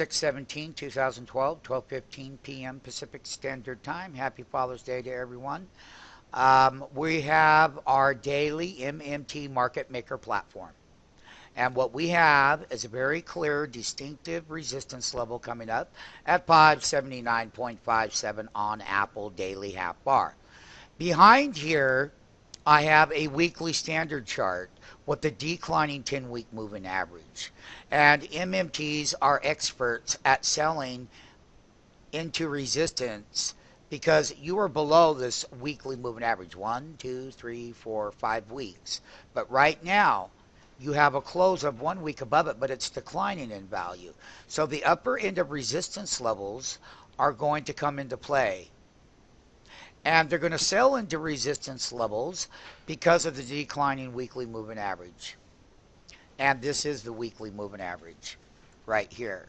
6/17/2012, 12:15 p.m. Pacific Standard Time. Happy Father's Day to everyone. We have our daily MMT market maker platform. And what we have is a very clear, distinctive resistance level coming up at 579.57 on Apple daily half bar. Behind here, I have a weekly standard chart with the declining 10-week moving average. And MMTs are experts at selling into resistance because you are below this weekly moving average 1, 2, 3, 4, 5 weeks. But right now, you have a close of 1 week above it, but it's declining in value. So the upper end of resistance levels are going to come into play. And they're going to sell into resistance levels because of the declining weekly moving average. And this is the weekly moving average right here.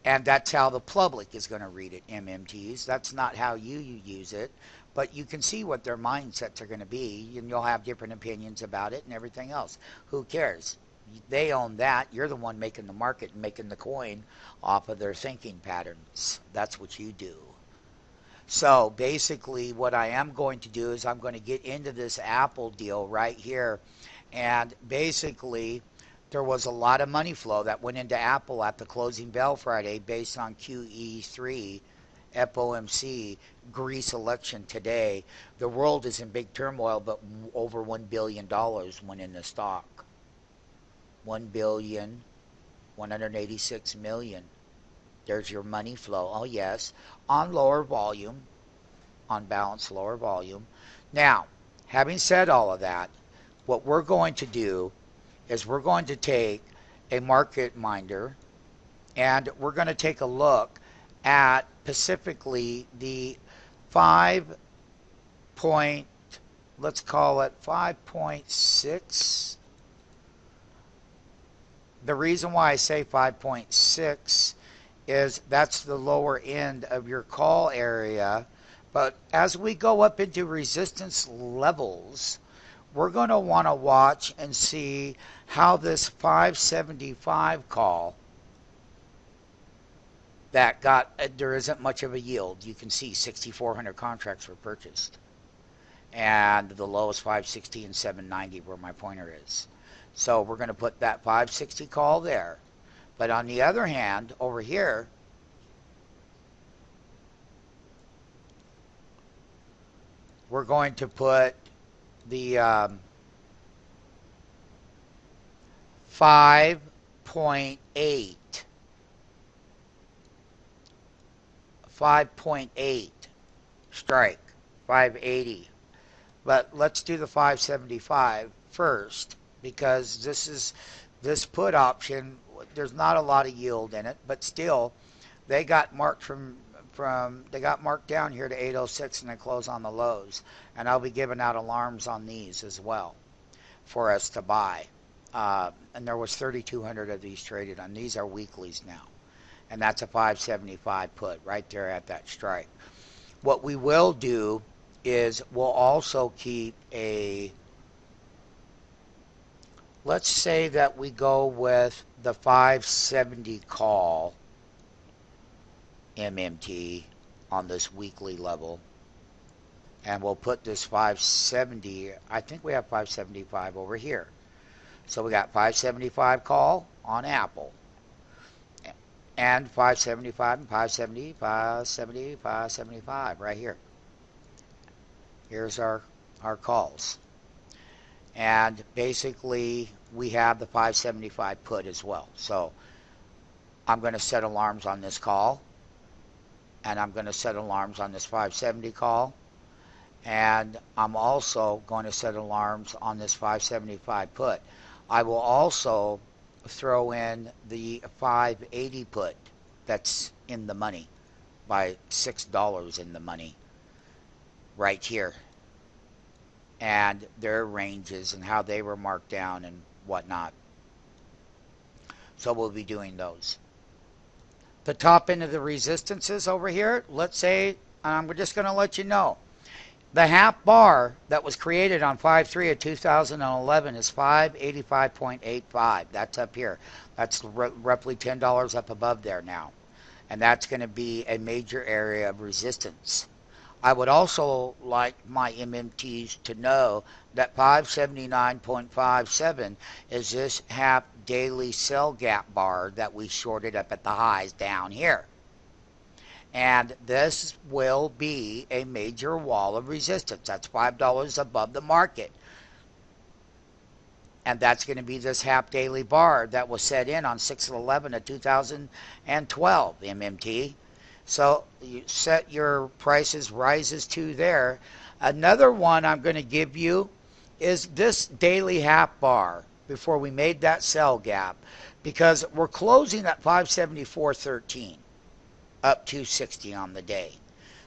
And that's how the public is going to read it, MMTs. That's not how you use it. But you can see what their mindsets are going to be. And you'll have different opinions about it and everything else. Who cares? They own that. You're the one making the market and making the coin off of their thinking patterns. That's what you do. So basically what I am going to do is I'm going to get into this Apple deal right here. And basically there was a lot of money flow that went into Apple at the closing bell Friday based on QE3 FOMC Greece election today. The world is in big turmoil, but over $1 billion went in the stock. 1,186,000,000. There's your money flow. Oh, yes. On lower volume. On balance, lower volume. Now, having said all of that, what we're going to do is we're going to take a market minder and we're going to take a look at specifically the 5 let's call it 5.6. The reason why I say 5.6 is that's the lower end of your call area. But as we go up into resistance levels, we're going to want to watch and see how this 575 call that there isn't much of a yield. You can see 6,400 contracts were purchased. And the lowest 560 and 790 where my pointer is. So we're going to put that 560 call there. But on the other hand, over here, we're going to put the 5.8 strike, 580. But let's do the 575 first because this put option, there's not a lot of yield in it, but still they got marked they got marked down here to 806 and they close on the lows. And I'll be giving out alarms on these as well for us to buy. And there was 3,200 of these traded on. These are weeklies now. And that's a 575 put right there at that strike. What we will do is we'll also keep let's say that we go with the 570 call MMT on this weekly level. And we'll put this 570, I think we have 575 over here. So we got 575 call on Apple. And 575 and 570, 570, 575 right here. Here's our calls. And basically we have the 575 put as well. So I'm going to set alarms on this call. And I'm going to set alarms on this 570 call. And I'm also going to set alarms on this 575 put. I will also throw in the 580 put that's in the money by $6 in the money right here. And their ranges and how they were marked down and whatnot. So we'll be doing those. The top end of the resistances over here, let's say, I'm just going to let you know. the half bar that was created on 5/3 of 2011 is 585.85. That's up here. That's roughly $10 up above there now. And that's going to be a major area of resistance. I would also like my MMTs to know that 579.57 is this half daily sell gap bar that we shorted up at the highs down here. And this will be a major wall of resistance. That's $5 above the market. And that's going to be this half daily bar that was set in on 6/11 of 2012 MMT. So you set your prices rises to there. Another one I'm going to give you is this daily half bar before we made that sell gap, because we're closing at 574.13, up 260 on the day.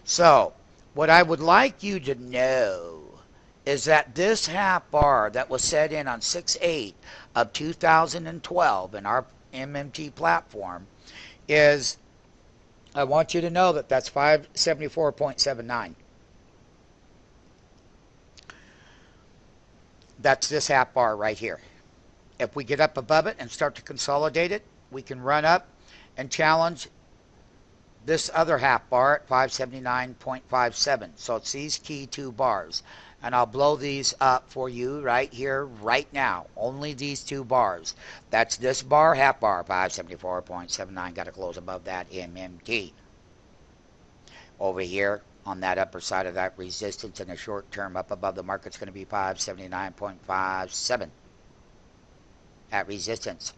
So what I would like you to know is that this half bar that was set in on 6/8 of 2012 in our MMT platform is, I want you to know that that's 574.79. That's this half bar right here. If we get up above it and start to consolidate it, we can run up and challenge this other half bar at 579.57. So it's these key two bars. And I'll blow these up for you right here, right now. Only these two bars. That's this bar, half bar, 574.79. Got to close above that MMT. Over here on that upper side of that resistance in the short term, up above the market's going to be 579.57 at resistance.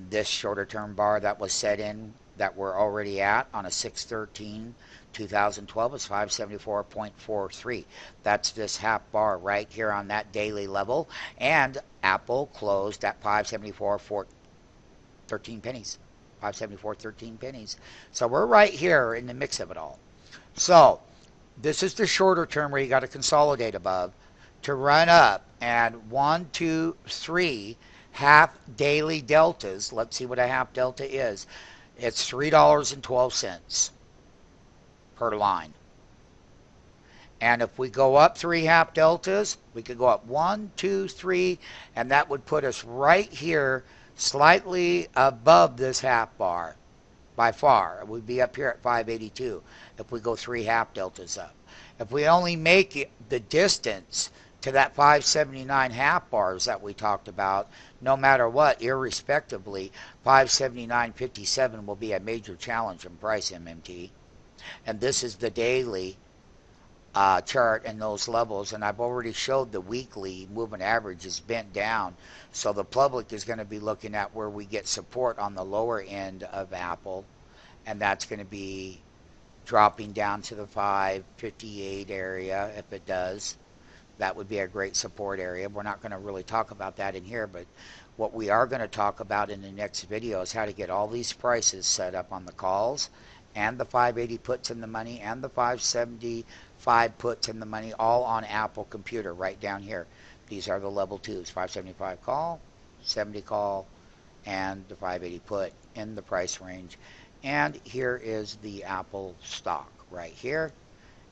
This shorter term bar that was set in that we're already at on a 6/13/2012 is 574.43. That's this half bar right here on that daily level. And Apple closed at 574.13 pennies. 574.13 pennies. So we're right here in the mix of it all. So this is the shorter term where you got to consolidate above to run up, and 1, 2, 3 half daily deltas. Let's see what a half delta is. It's $3.12 per line. And if we go up 3 half deltas, we could go up 1, 2, 3, and that would put us right here, slightly above this half bar. By far, it would be up here at 582 if we go 3 half deltas up. If we only make it the distance to that 579 half bars that we talked about, no matter what, irrespectively, 579.57 will be a major challenge in price MMT. And this is the daily chart and those levels, and I've already showed the weekly moving average is bent down, so the public is going to be looking at where we get support on the lower end of Apple, and that's going to be dropping down to the 558 area. If it does, that would be a great support area. We're not going to really talk about that in here, but what we are going to talk about in the next video is how to get all these prices set up on the calls, and the 580 puts in the money, and the 575 puts in the money, all on Apple Computer right down here. These are the level 2s, 575 call, 70 call, and the 580 put in the price range. And here is the Apple stock right here,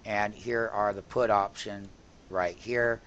and here are the put option right here.